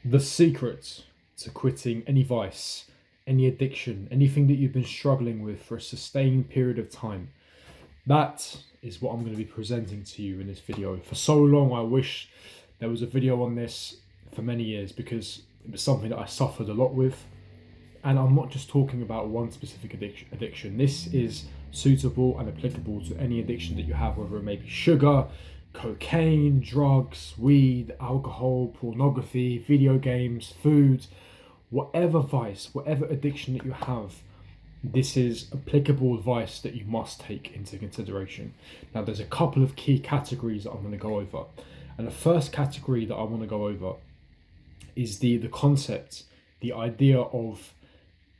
The secret to quitting any vice, any addiction, anything that you've been struggling with for a sustained period of time. That is what I'm going to be presenting to you in this video. For so long, I wish there was a video on this for many years because it was something that I suffered a lot with. And I'm not just talking about one specific addiction. This is suitable and applicable to any addiction that you have, whether it may be sugar, cocaine, drugs, weed, alcohol, pornography, video games, food, whatever vice, whatever addiction that you have. This is applicable advice that you must take into consideration. Now, there's a couple of key categories that I'm going to go over. And the first category that I want to go over is the concept, the idea of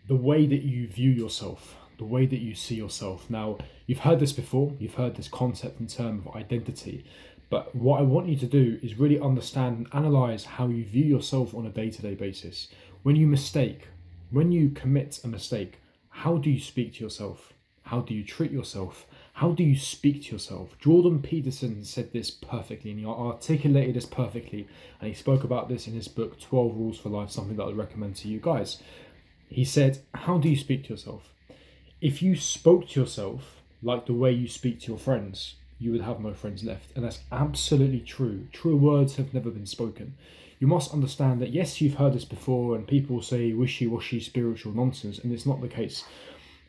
the way that you view yourself, the way that you see yourself. Now, you've heard this before, you've heard this concept in terms of identity, but what I want you to do is really understand and analyze how you view yourself on a day-to-day basis. When you commit a mistake, how do you speak to yourself? How do you treat yourself? How do you speak to yourself? Jordan Peterson said this perfectly, and he articulated this perfectly, and he spoke about this in his book 12 Rules for Life, something that I'd recommend to you guys. He said, how do you speak to yourself? If you spoke to yourself like the way you speak to your friends, you would have no friends left. And that's absolutely true. True words have never been spoken. You must understand that, yes, you've heard this before, and people say wishy-washy spiritual nonsense, and it's not the case.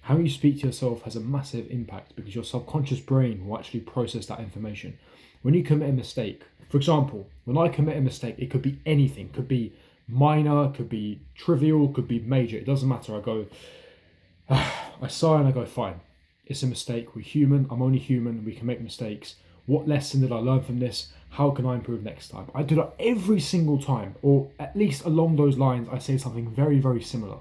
How you speak to yourself has a massive impact because your subconscious brain will actually process that information. When you commit a mistake, for example, when I commit a mistake, it could be anything, could be minor, could be trivial, could be major, it doesn't matter. I go, I sigh and I go, fine, it's a mistake, we're human, I'm only human, we can make mistakes. What lesson did I learn from this? How can I improve next time? I do that every single time, or at least along those lines, I say something very, very similar.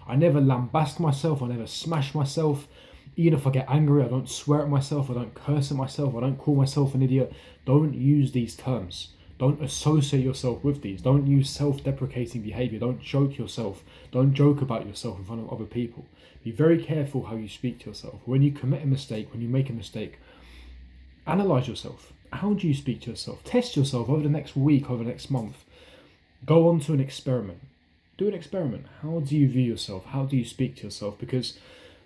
I never lambast myself, I never smash myself. Even if I get angry, I don't swear at myself, I don't curse at myself, I don't call myself an idiot. Don't use these terms. Don't associate yourself with these. Don't use self-deprecating behavior. Don't joke yourself. Don't joke about yourself in front of other people. Be very careful how you speak to yourself. When you commit a mistake, when you make a mistake, analyze yourself. How do you speak to yourself? Test yourself over the next week, over the next month. Go on to an experiment. Do an experiment. How do you view yourself? How do you speak to yourself? Because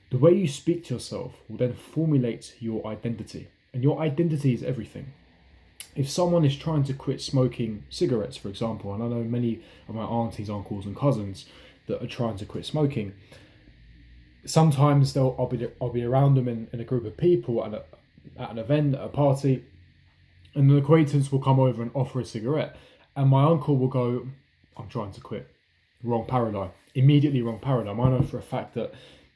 the way you speak to yourself will then formulate your identity. And your identity is everything. If someone is trying to quit smoking cigarettes, for example, and I know many of my aunties, uncles and cousins that are trying to quit smoking, sometimes I'll be around them in a group of people at an event, at a party, and an acquaintance will come over and offer a cigarette, and my uncle will go, I'm trying to quit. Wrong paradigm. Immediately wrong paradigm. I know for a fact that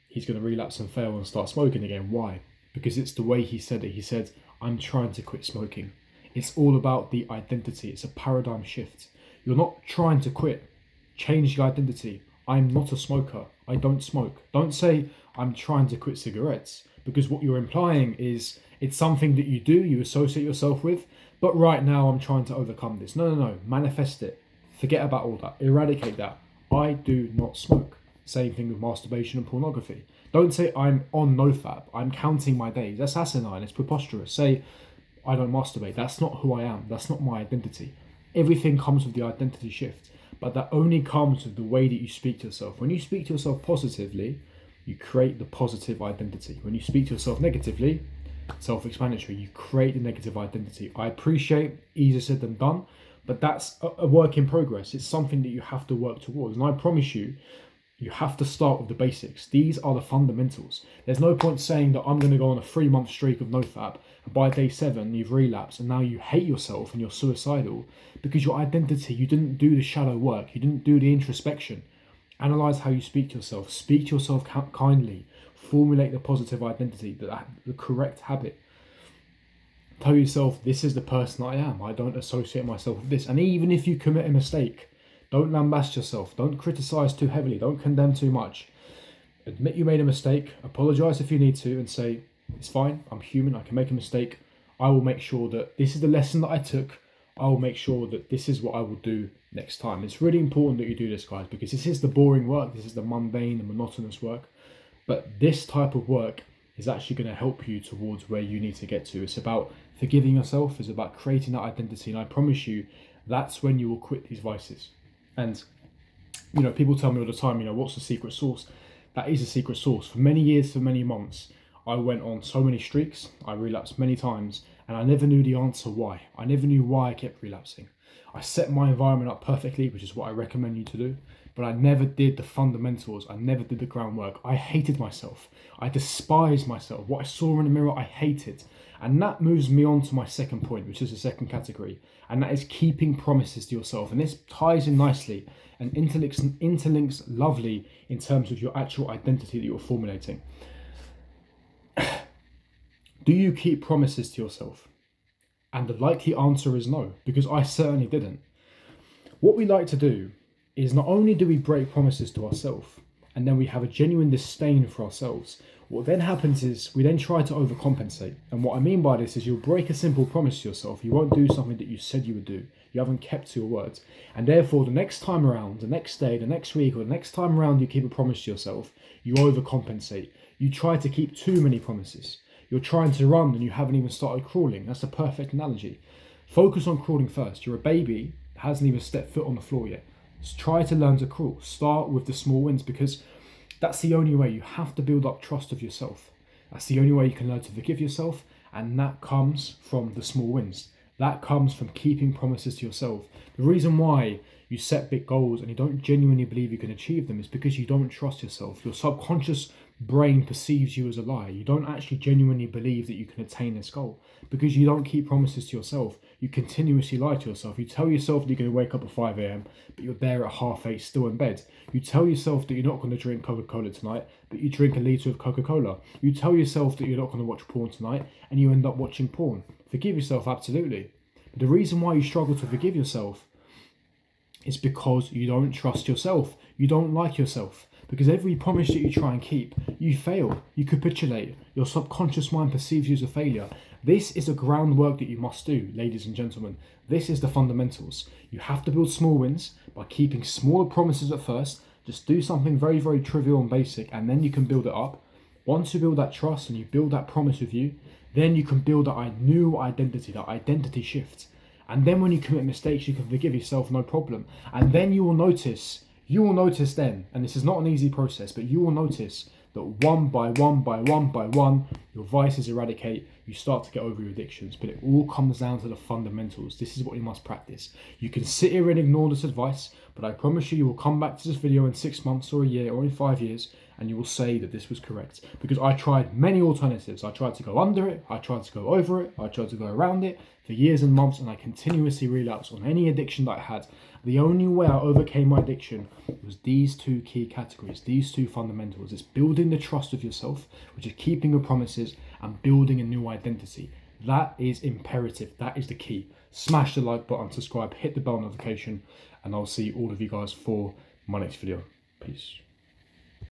he's going to relapse and fail and start smoking again. Why? Because it's the way he said it. He said, I'm trying to quit smoking. It's all about the identity. It's a paradigm shift. You're not trying to quit. Change the identity. I'm not a smoker. I don't smoke. Don't say I'm trying to quit cigarettes, because what you're implying is it's something that you do, you associate yourself with, but right now I'm trying to overcome this. No. Manifest it. Forget about all that. Eradicate that. I do not smoke. Same thing with masturbation and pornography. Don't say I'm on nofap. I'm counting my days. That's asinine. It's preposterous. Say I don't masturbate. That's not who I am. That's not my identity. Everything comes with the identity shift, but that only comes with the way that you speak to yourself. When you speak to yourself positively, you create the positive identity. When you speak to yourself negatively, self-explanatory, you create the negative identity. I appreciate easier said than done, but that's a work in progress. It's something that you have to work towards. And I promise you, you have to start with the basics. These are the fundamentals. There's no point saying that I'm going to go on a 3-month streak of nofap, and by day 7 you've relapsed and now you hate yourself and you're suicidal because your identity, you didn't do the shadow work, you didn't do the introspection. Analyze how you speak to yourself. Speak to yourself kindly. Formulate the positive identity, the correct habit. Tell yourself, this is the person I am. I don't associate myself with this. And even if you commit a mistake, don't lambast yourself. Don't criticize too heavily. Don't condemn too much. Admit you made a mistake. Apologize if you need to and say, it's fine. I'm human. I can make a mistake. I will make sure that this is the lesson that I took. I will make sure that this is what I will do next time. It's really important that you do this, guys, because this is the boring work. This is the mundane, the monotonous work. But this type of work is actually going to help you towards where you need to get to. It's about forgiving yourself. It's about creating that identity. And I promise you, that's when you will quit these vices. And, you know, people tell me all the time, you know, what's the secret sauce? That is a secret sauce. For many years, for many months, I went on so many streaks, I relapsed many times, and I never knew the answer why. I never knew why I kept relapsing. I set my environment up perfectly, which is what I recommend you to do, but I never did the fundamentals. I never did the groundwork. I hated myself. I despised myself. What I saw in the mirror, I hated. And that moves me on to my second point, which is the second category, and that is keeping promises to yourself. And this ties in nicely and interlinks lovely in terms of your actual identity that you're formulating. Do you keep promises to yourself? And the likely answer is no, because I certainly didn't. What we like to do is not only do we break promises to ourselves, and then we have a genuine disdain for ourselves, what then happens is we then try to overcompensate. And what I mean by this is you'll break a simple promise to yourself. You won't do something that you said you would do. You haven't kept to your words. And therefore, the next time around, the next day, the next week, or the next time around you keep a promise to yourself, you overcompensate. You try to keep too many promises. You're trying to run and you haven't even started crawling. That's the perfect analogy. Focus on crawling first. You're a baby that hasn't even stepped foot on the floor yet. Just try to learn to crawl. Start with the small wins, because that's the only way. You have to build up trust of yourself. That's the only way you can learn to forgive yourself, and that comes from the small wins. That comes from keeping promises to yourself. The reason why you set big goals and you don't genuinely believe you can achieve them is because you don't trust yourself. Your subconscious brain perceives you as a liar. You don't actually genuinely believe that you can attain this goal because you don't keep promises to yourself. You continuously lie to yourself. You tell yourself that you're going to wake up at 5 a.m, but you're there at 8:30 still in bed. You tell yourself that you're not going to drink Coca-Cola tonight, but you drink a litre of Coca-Cola. You tell yourself that you're not going to watch porn tonight, and you end up watching porn. Forgive yourself, absolutely. But the reason why you struggle to forgive yourself is because you don't trust yourself. You don't like yourself. Because every promise that you try and keep, you fail, you capitulate. Your subconscious mind perceives you as a failure. This is a groundwork that you must do, ladies and gentlemen. This is the fundamentals. You have to build small wins by keeping smaller promises at first. Just do something very, very trivial and basic, and then you can build it up. Once you build that trust and you build that promise with you, then you can build that new identity, that identity shift. And then when you commit mistakes, you can forgive yourself, no problem. And then you will notice then, and this is not an easy process, but you will notice that one by one, your vices eradicate, you start to get over your addictions. But it all comes down to the fundamentals. This is what you must practice. You can sit here and ignore this advice, but I promise you will come back to this video in 6 months or a year or in 5 years, and you will say that this was correct. Because I tried many alternatives. I tried to go under it, I tried to go over it, I tried to go around it for years and months, and I continuously relapsed on any addiction that I had. The only way I overcame my addiction was these two key categories, these two fundamentals. It's building the trust of yourself, which is keeping your promises, and building a new identity. That is imperative. That is the key. Smash the like button, subscribe, hit the bell notification, and I'll see all of you guys for my next video. Peace.